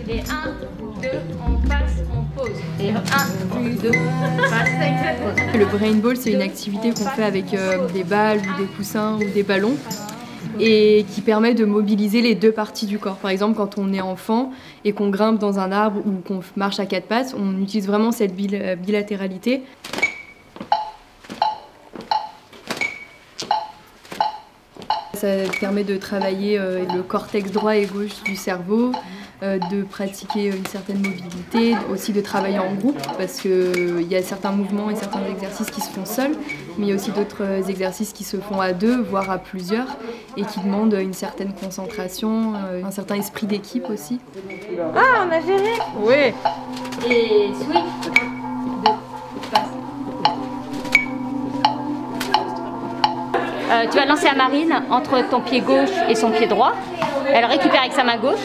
Les 1, 2, on passe, on pose. Et 1, 2, on passe. Le brain ball, c'est une activité qu'on fait avec des balles ou des coussins ou des ballons et qui permet de mobiliser les deux parties du corps. Par exemple, quand on est enfant et qu'on grimpe dans un arbre ou qu'on marche à quatre pattes, on utilise vraiment cette bilatéralité. Ça permet de travailler le cortex droit et gauche du cerveau, de pratiquer une certaine mobilité, aussi de travailler en groupe parce qu'il y a certains mouvements et certains exercices qui se font seuls, mais il y a aussi d'autres exercices qui se font à deux, voire à plusieurs, et qui demandent une certaine concentration, un certain esprit d'équipe aussi. Ah, on a géré. Oui. Et switch. 2, passe. Tu vas lancer à Marine entre ton pied gauche et son pied droit. Elle récupère avec sa main gauche.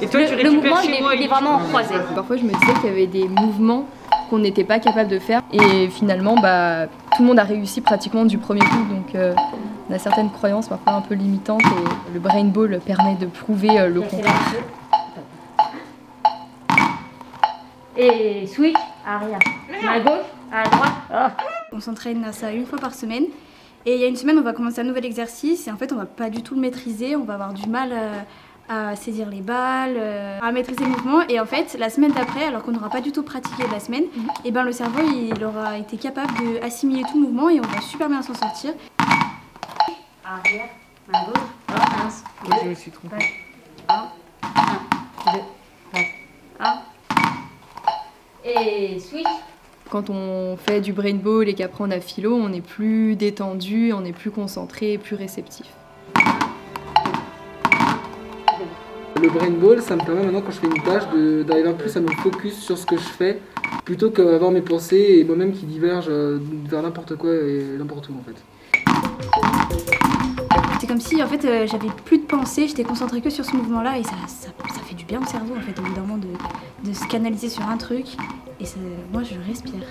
Et toi, tu Le mouvement, il est vraiment croisé. Parfois, je me disais qu'il y avait des mouvements qu'on n'était pas capable de faire. Et finalement, tout le monde a réussi pratiquement du premier coup. Donc, on a certaines croyances parfois un peu limitantes. Et le brain ball permet de prouver le contraire. Et switch, arrière. Main gauche, à droite. Oh. On s'entraîne à ça une fois par semaine. Et il y a une semaine, on va commencer un nouvel exercice. Et en fait, on va pas du tout le maîtriser. On va avoir du mal à saisir les balles, à maîtriser le mouvement. Et en fait, la semaine d'après, alors qu'on n'aura pas du tout pratiqué la semaine, et ben le cerveau, il aura été capable d'assimiler tout le mouvement et on va super bien s'en sortir. Arrière, main gauche. Oh, 1, je me suis trompée. 1, 2, 1. Et switch. Quand on fait du brain ball et qu'après on a philo, on est plus détendu, on est plus concentré et plus réceptif. Le brain ball, ça me permet maintenant quand je fais une tâche d'arriver un peu plus à me focus sur ce que je fais plutôt qu'avoir mes pensées et moi-même qui divergent vers n'importe quoi et n'importe où en fait. C'est comme si en fait j'avais plus de pensée, j'étais concentrée que sur ce mouvement-là et ça fait du bien au cerveau en fait, au bout d'un moment de se canaliser sur un truc et moi je respire.